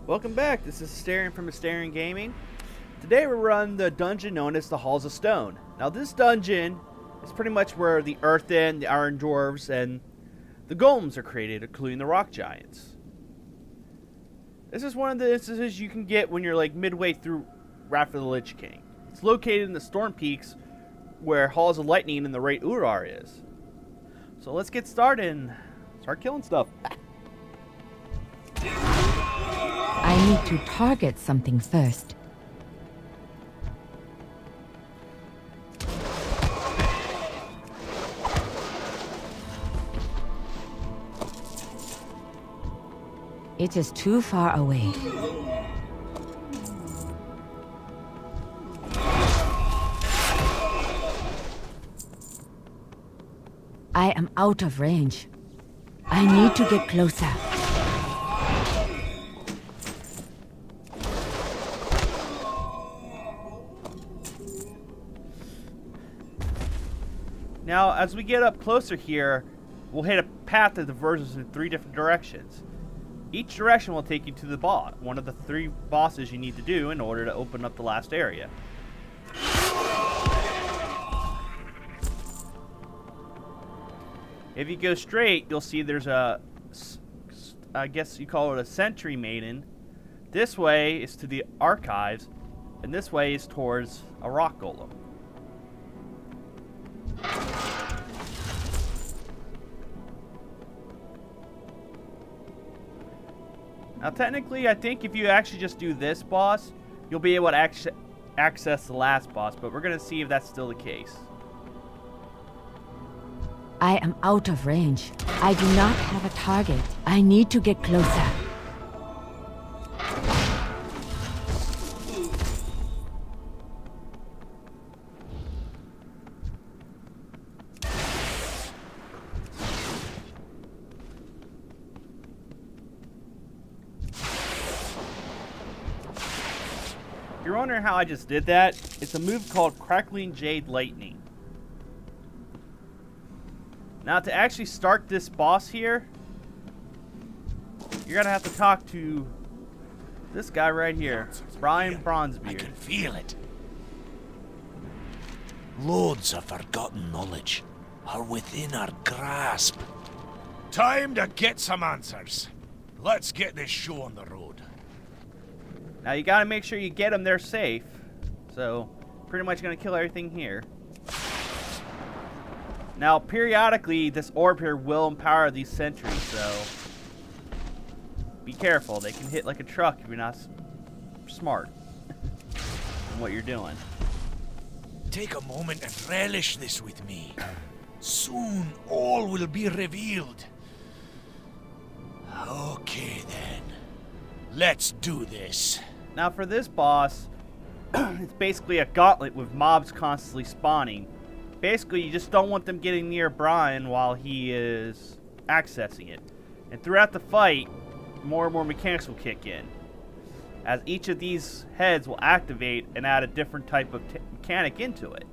Welcome back, this is Asterion from Asterion Gaming. Today we run the dungeon known as the Halls of Stone. Now this dungeon is pretty much where the Earthen, the Iron Dwarves, and the Golems are created, including the Rock Giants. This is one of the instances you can get when you're like midway through Wrath of the Lich King. It's located in the Storm Peaks where Halls of Lightning and the Great Urar is. So let's get started and start killing stuff. I need to target something first. It is too far away. I am out of range. I need to get closer. Now, as we get up closer here, we'll hit a path that diverges in 3 different directions. Each direction will take you to the boss, one of the 3 bosses you need to do in order to open up the last area. If you go straight, you'll see there's a, I guess you call it a sentry maiden. This way is to the archives, and this way is towards a rock golem. Now technically, I think if you actually just do this boss, you'll be able to access the last boss, but we're going to see if that's still the case. I am out of range. I do not have a target. I need to get closer. If you're wondering how I just did that, it's a move called Crackling Jade Lightning. Now to actually start this boss here, you're gonna have to talk to this guy right here, Brian Bronzebeard. I can feel it. Loads of forgotten knowledge are within our grasp. Time to get some answers. Let's get this show on the road. Now you gotta make sure you get them there safe. So, pretty much gonna kill everything here. Now, periodically, this orb here will empower these sentries, so be careful. They can hit like a truck if you're not smart in what you're doing. Take a moment and relish this with me. Soon all will be revealed. Okay then. Let's do this. Now for this boss, it's basically a gauntlet with mobs constantly spawning. Basically, you just don't want them getting near Brian while he is accessing it. And throughout the fight, more and more mechanics will kick in, as each of these heads will activate and add a different type of mechanic into it.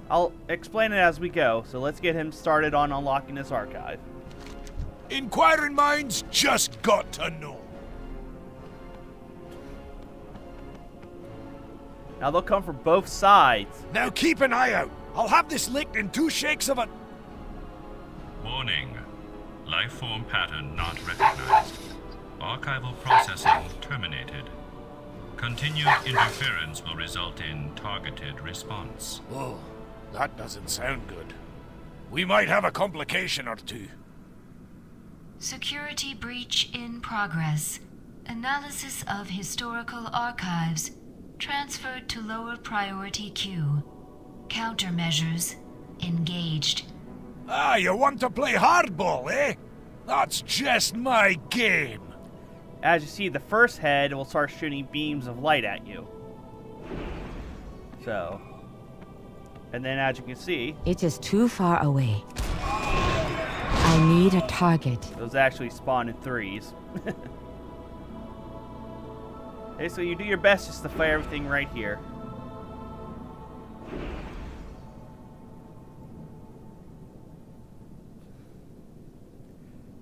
I'll explain it as we go, so let's get him started on unlocking this archive. Inquiring minds just got to know. Now they'll come from both sides. Now keep an eye out. I'll have this licked in 2 shakes of a... Warning. Lifeform pattern not recognized. Archival processing terminated. Continued interference will result in targeted response. Oh, that doesn't sound good. We might have a complication or 2. Security breach in progress. Analysis of historical archives. Transferred to lower priority queue. Countermeasures engaged. Ah, you want to play hardball, eh? That's just my game. As you see, the first head will start shooting beams of light at you. So, and then as you can see, It is too far away. I need a target. those actually spawn in 3s. Okay, so you do your best just to fire everything right here.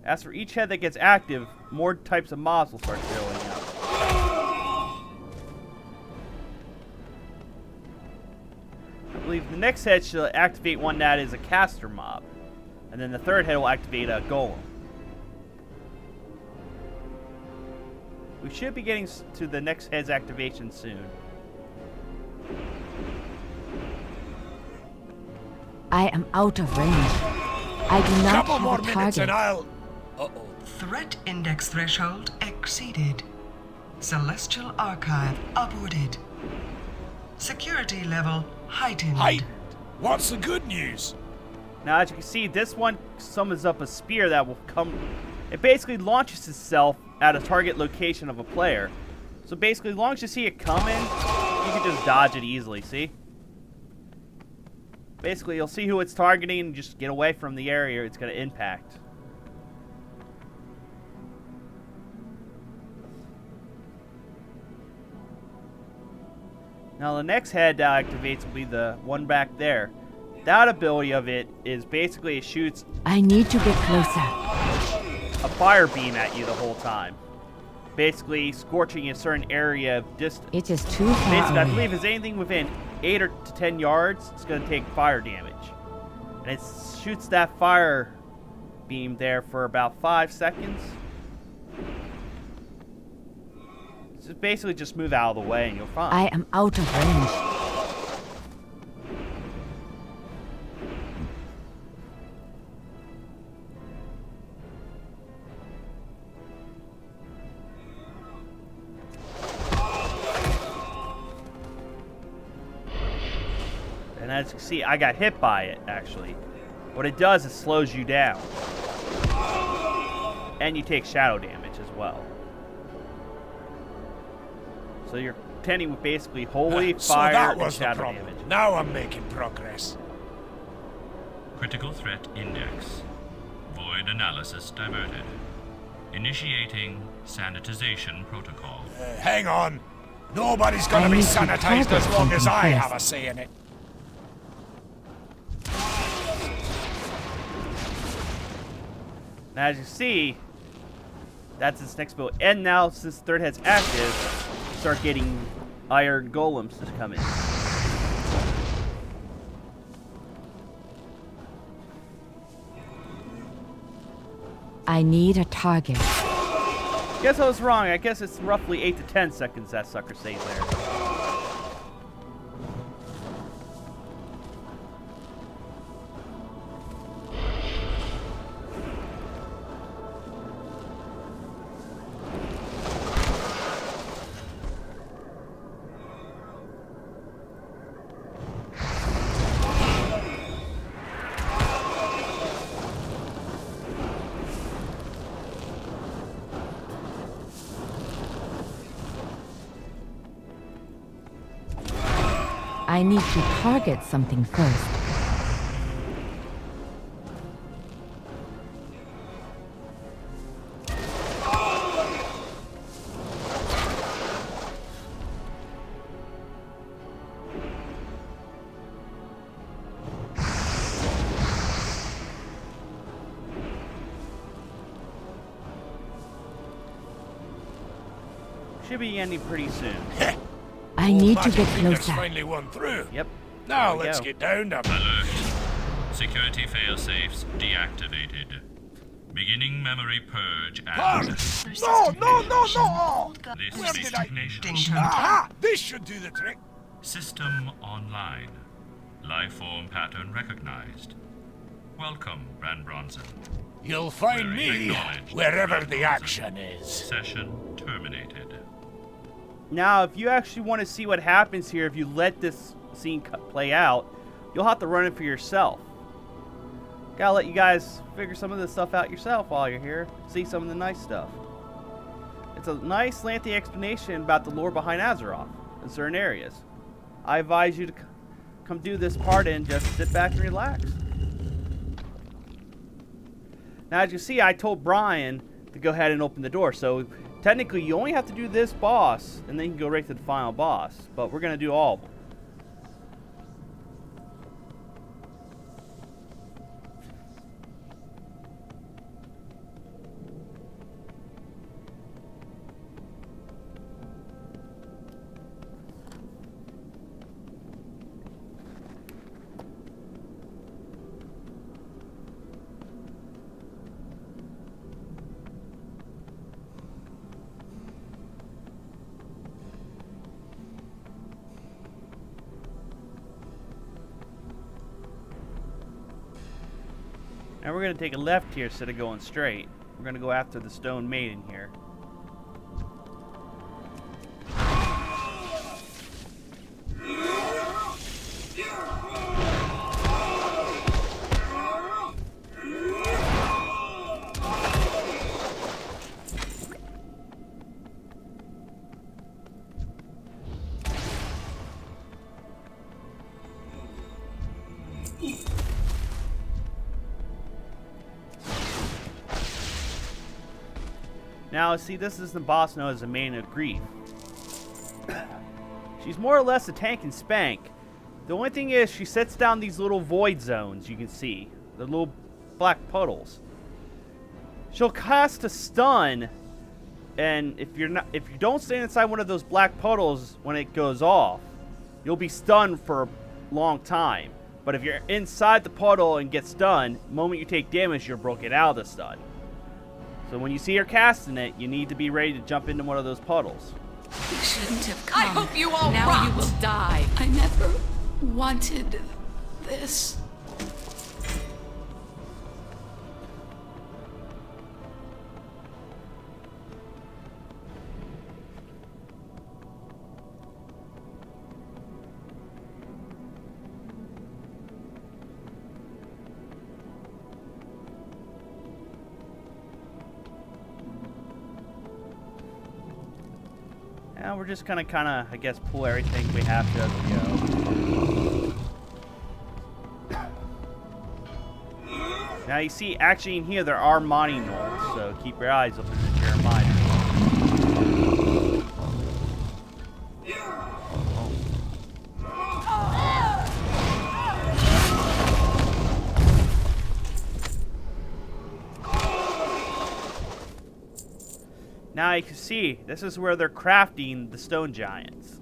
As for each head that gets active, more types of mobs will start filling in. believe the next head should activate one that is a caster mob. And then the third head will activate a golem. We should be getting to the next head's activation soon. I am out of range. I do not Couple more have a minutes target. and I'll... Threat index threshold exceeded. Celestial Archive aborted. Security level heightened. Heightened? What's the good news? Now, as you can see, this one summons up a spear that will come... It basically launches itself at a target location of a player. So basically, as long as you see it coming, you can just dodge it easily, see? Basically, you'll see who it's targeting and just get away from the area it's going to impact. Now, the next head that activates will be the one back there. That ability of it is basically it shoots I need to get closer. a fire beam at you the whole time. Basically, scorching a certain area of distance. It is too far Basically, I away. believe it's anything within 8 to 10 yards, it's going to take fire damage. And it shoots that fire beam there for about 5 seconds. So basically, just move out of the way and you'll find. I am out of range. And as you can see, I got hit by it, actually. What it does is slows you down. And you take shadow damage as well. So you're contending with basically holy, So fire, that and was the shadow problem. damage. Now I'm making progress. Critical threat index. Void analysis diverted. Initiating sanitization protocol. Hang on. Nobody's gonna I be need to sanitized target as long as something I first. have a say in it. Now, as you see, that's its next build. And now, since third head's active, start getting iron golems to come in. I need a target. Guess I was wrong. I guess it's roughly 8 to 10 seconds that sucker stays there. I need to target something first. Should be ending pretty soon. I need to Magic get Finger's closer. finally won through. Yep. Now There we let's go. get down to... Alert. Security failsafes deactivated. Beginning memory purge Pardon? and No! this Where did I... destination. Aha! This should do the trick. System online. Lifeform pattern recognized. Welcome, Brand Bronson. You'll find me Acknowledged. wherever the action is. Session terminated. Now, if you actually want to see what happens here, if you let this scene play out, you'll have to run it for yourself. Gotta let you guys figure some of this stuff out yourself while you're here. See some of the nice stuff. It's a nice, lengthy explanation about the lore behind Azeroth in certain areas. I advise you to come do this part and just sit back and relax. Now, as you see, I told Brian to go ahead and open the door, so technically you only have to do this boss, and then you can go right to the final boss, but we're going to do all of them. Now we're going to take a left here instead of going straight. We're going to go after the stone maiden here. Now, see, this is the boss known as the Maiden of Grief. She's more or less a tank and spank. The only thing is, she sets down these little void zones you can see. The little black puddles. She'll cast a stun, and if you don't stand inside one of those black puddles when it goes off, you'll be stunned for a long time. But if you're inside the puddle and get stunned, the moment you take damage, you're broken out of the stun. So when you see her casting it, you need to be ready to jump into one of those puddles. You shouldn't have come. I hope you all now rot. you will die. I never wanted this. Now we're just gonna I guess, pull everything we have to as we go. Now you see, actually in here there are mining knolls, so keep your eyes open if you're a miner. Now you can see, this is where they're crafting the stone giants.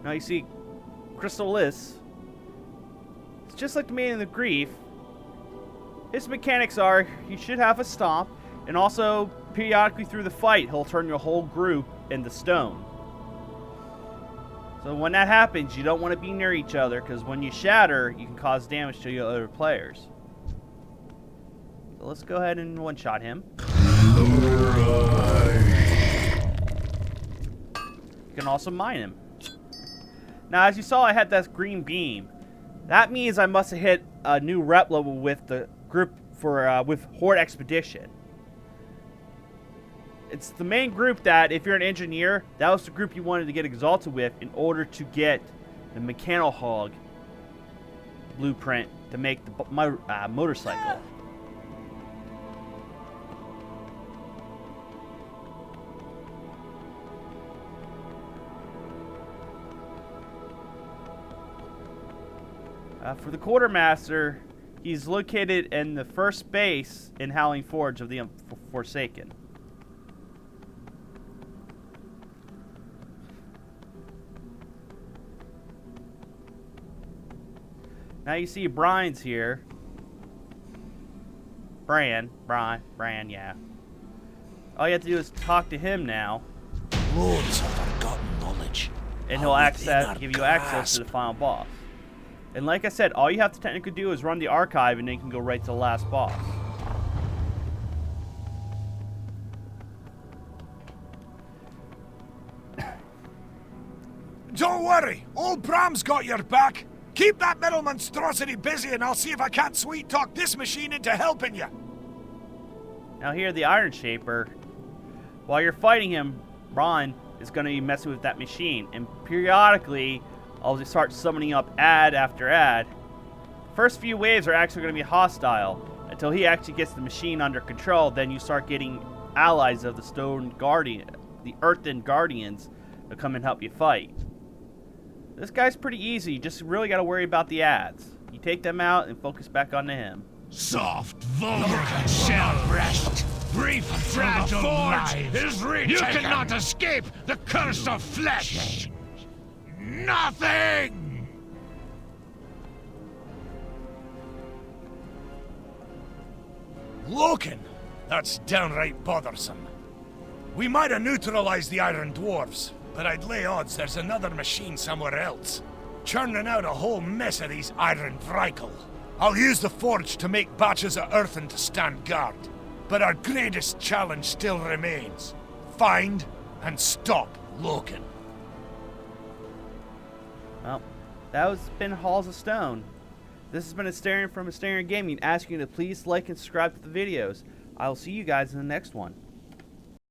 Now you see, Crystallis, it's just like the Maiden of Grief. His mechanics are, you should have a stomp, and also, periodically through the fight, he'll turn your whole group into stone. So when that happens, you don't want to be near each other, because when you shatter, you can cause damage to your other players. So let's go ahead and one-shot him. You can also mine him. Now, as you saw, I had that green beam. That means I must have hit a new rep level with the group for with Horde Expedition. It's the main group that, if you're an engineer, that was the group you wanted to get exalted with in order to get the Mechano Hog blueprint to make the motorcycle. For the Quartermaster, he's located in the first base in Howling Forge of the Forsaken. Now you see Brian's here. Brian, yeah. All you have to do is talk to him now. Loads of forgotten knowledge. And he'll give you access to the final boss. And like I said, all you have to technically do is run the archive and then you can go right to the last boss. Don't worry, old Bram's got your back. Keep that metal monstrosity busy and I'll see if I can't sweet talk this machine into helping you. Now here, the Iron Shaper, while you're fighting him, Ron is going to be messing with that machine. And periodically, I'll just start summoning up ad after ad. First few waves are actually going to be hostile. Until he actually gets the machine under control, then you start getting allies of the Stone Guardian, the Earthen Guardians, to come and help you fight. This guy's pretty easy. You just really got to worry about the ads. You take them out and focus back onto him. Soft, vulgar, shell-breast, brief, fragile lives is retaken. You cannot escape the curse of flesh. Nothing! Loken! That's downright bothersome. We might have neutralized the Iron Dwarves, but I'd lay odds there's another machine somewhere else, churning out a whole mess of these Iron Vrykul. I'll use the Forge to make batches of earthen to stand guard, but our greatest challenge still remains. Find and stop Loken. Well, that has been Halls of Stone. This has been Asterion from Asterion Gaming, asking you to please like and subscribe to the videos. I will see you guys in the next one.